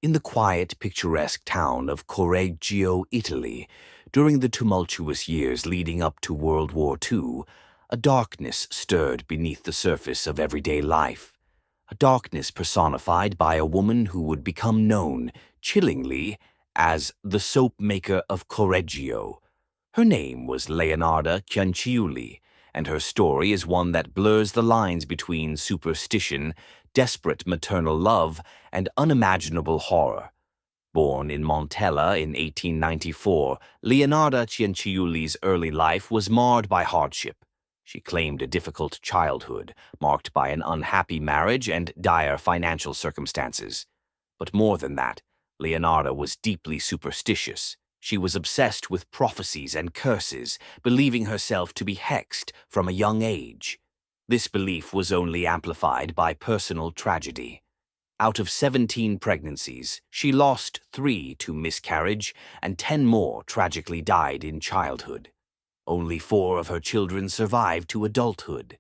In the quiet, picturesque town of Correggio, Italy, during the tumultuous years leading up to World War II, a darkness stirred beneath the surface of everyday life. A darkness personified by a woman who would become known, chillingly, as the soap maker of Correggio. Her name was Leonarda Cianciulli, and her story is one that blurs the lines between superstition, desperate maternal love, and unimaginable horror. Born in Montella in 1894, Leonarda Cianciulli's early life was marred by hardship. She claimed a difficult childhood, marked by an unhappy marriage and dire financial circumstances. But more than that, Leonarda was deeply superstitious. She was obsessed with prophecies and curses, believing herself to be hexed from a young age. This belief was only amplified by personal tragedy. Out of 17 pregnancies, she lost 3 to miscarriage, and 10 more tragically died in childhood. Only 4 of her children survived to adulthood.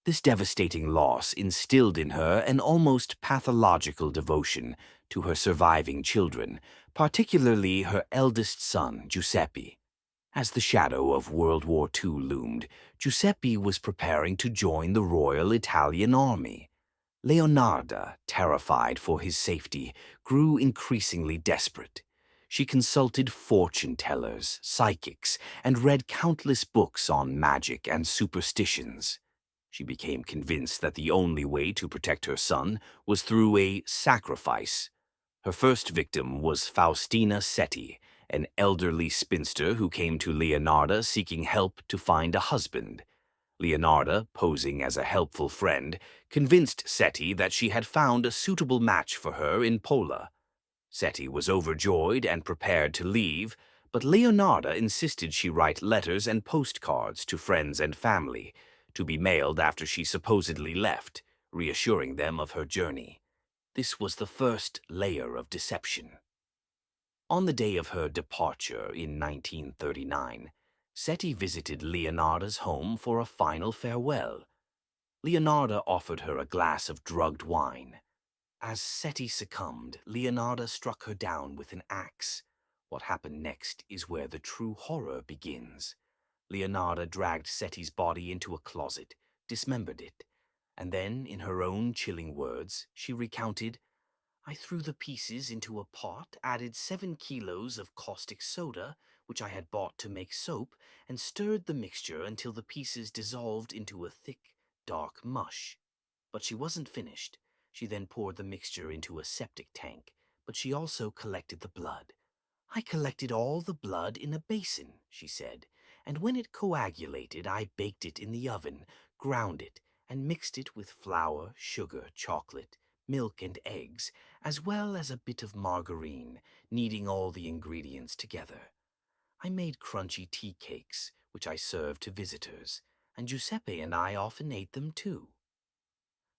This devastating loss instilled in her an almost pathological devotion to her surviving children, particularly her eldest son, Giuseppe. As the shadow of World War II loomed, Giuseppe was preparing to join the Royal Italian Army. Leonarda, terrified for his safety, grew increasingly desperate. She consulted fortune-tellers, psychics, and read countless books on magic and superstitions. She became convinced that the only way to protect her son was through a sacrifice. Her first victim was Faustina Setti, an elderly spinster who came to Leonarda seeking help to find a husband. Leonarda, posing as a helpful friend, convinced Setti that she had found a suitable match for her in Pola. Setti was overjoyed and prepared to leave, but Leonarda insisted she write letters and postcards to friends and family, to be mailed after she supposedly left, reassuring them of her journey. This was the first layer of deception. On the day of her departure in 1939, Setti visited Leonarda's home for a final farewell. Leonarda offered her a glass of drugged wine. As Setti succumbed, Leonarda struck her down with an axe. What happened next is where the true horror begins. Leonarda dragged Setti's body into a closet, dismembered it, and then, in her own chilling words, she recounted, "I threw the pieces into a pot, added 7 kilos of caustic soda, which I had bought to make soap, and stirred the mixture until the pieces dissolved into a thick, dark mush." But she wasn't finished. She then poured the mixture into a septic tank, but she also collected the blood. "I collected all the blood in a basin," she said, "and when it coagulated, I baked it in the oven, ground it, and mixed it with flour, sugar, chocolate, milk, and eggs, as well as a bit of margarine, kneading all the ingredients together. I made crunchy tea cakes, which I served to visitors, and Giuseppe and I often ate them too."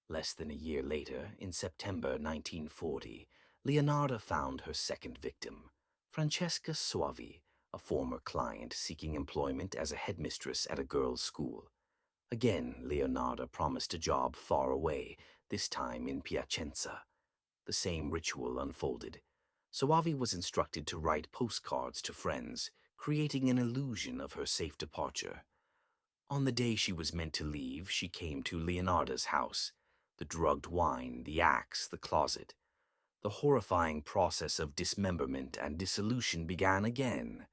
Less than a year later, in September 1940, Leonarda found her second victim, Francesca Soavi, a former client seeking employment as a headmistress at a girls' school. Again, Leonarda promised a job far away, this time in Piacenza. The same ritual unfolded. Soavi was instructed to write postcards to friends, creating an illusion of her safe departure. On the day she was meant to leave, she came to Leonarda's house. The drugged wine, the axe, the closet. The horrifying process of dismemberment and dissolution began again.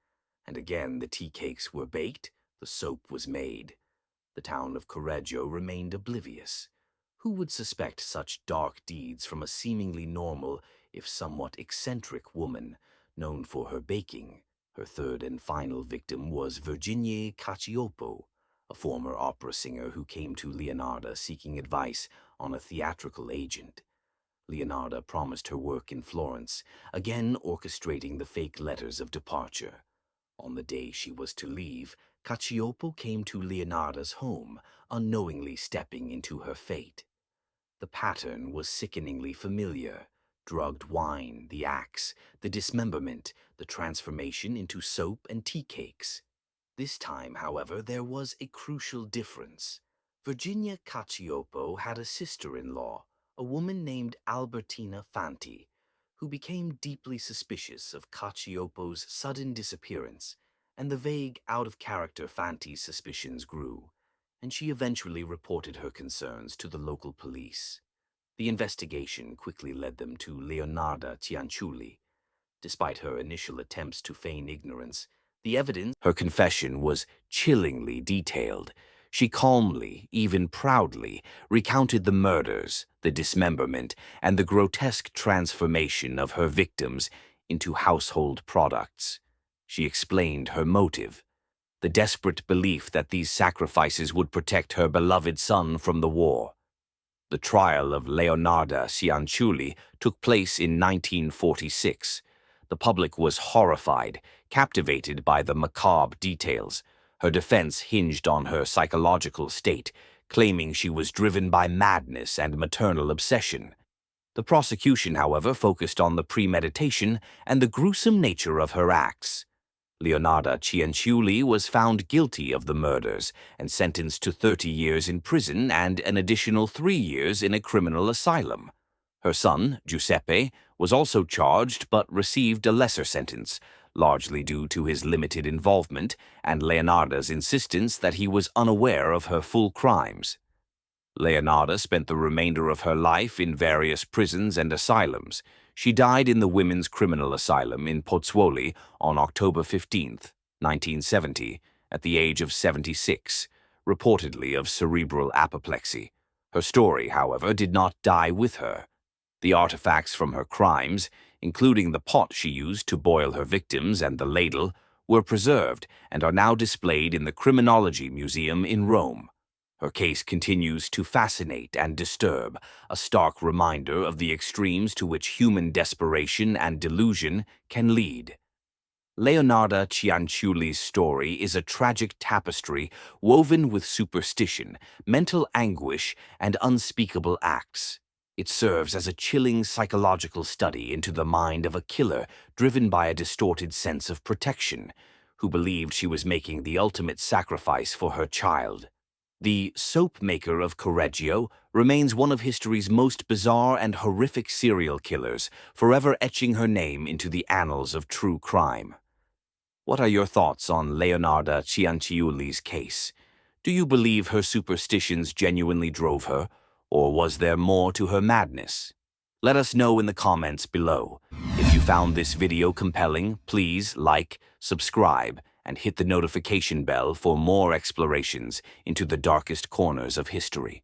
And again the tea cakes were baked, the soap was made. The town of Correggio remained oblivious. Who would suspect such dark deeds from a seemingly normal, if somewhat eccentric woman, known for her baking? Her third and final victim was Virginie Cacioppo, a former opera singer who came to Leonarda seeking advice on a theatrical agent. Leonarda promised her work in Florence, again orchestrating the fake letters of departure. On the day she was to leave, Cacioppo came to Leonarda's home, unknowingly stepping into her fate. The pattern was sickeningly familiar. Drugged wine, the axe, the dismemberment, the transformation into soap and tea cakes. This time, however, there was a crucial difference. Virginia Cacioppo had a sister-in-law, a woman named Albertina Fanti, who became deeply suspicious of Cacioppo's sudden disappearance, and the vague, out-of-character Fanti's suspicions grew, and she eventually reported her concerns to the local police. The investigation quickly led them to Leonarda Cianciulli. Despite her initial attempts to feign ignorance, the evidence, her confession was chillingly detailed. She calmly, even proudly, recounted the murders, the dismemberment, and the grotesque transformation of her victims into household products. She explained her motive, the desperate belief that these sacrifices would protect her beloved son from the war. The trial of Leonarda Cianciulli took place in 1946. The public was horrified, captivated by the macabre details. Her defense hinged on her psychological state, claiming she was driven by madness and maternal obsession. The prosecution, however, focused on the premeditation and the gruesome nature of her acts. Leonarda Cianciulli was found guilty of the murders and sentenced to 30 years in prison and an additional 3 years in a criminal asylum. Her son, Giuseppe, was also charged but received a lesser sentence, largely due to his limited involvement and Leonarda's insistence that he was unaware of her full crimes. Leonarda spent the remainder of her life in various prisons and asylums. She died in the Women's Criminal Asylum in Pozzuoli on October 15, 1970, at the age of 76, reportedly of cerebral apoplexy. Her story, however, did not die with her. The artifacts from her crimes, including the pot she used to boil her victims and the ladle, were preserved and are now displayed in the Criminology Museum in Rome. Her case continues to fascinate and disturb, a stark reminder of the extremes to which human desperation and delusion can lead. Leonarda Cianciulli's story is a tragic tapestry woven with superstition, mental anguish, and unspeakable acts. It serves as a chilling psychological study into the mind of a killer driven by a distorted sense of protection, who believed she was making the ultimate sacrifice for her child. The soap maker of Correggio remains one of history's most bizarre and horrific serial killers, forever etching her name into the annals of true crime. What are your thoughts on Leonarda Cianciulli's case? Do you believe her superstitions genuinely drove her, or was there more to her madness? Let us know in the comments below. If you found this video compelling, please like, subscribe, and hit the notification bell for more explorations into the darkest corners of history.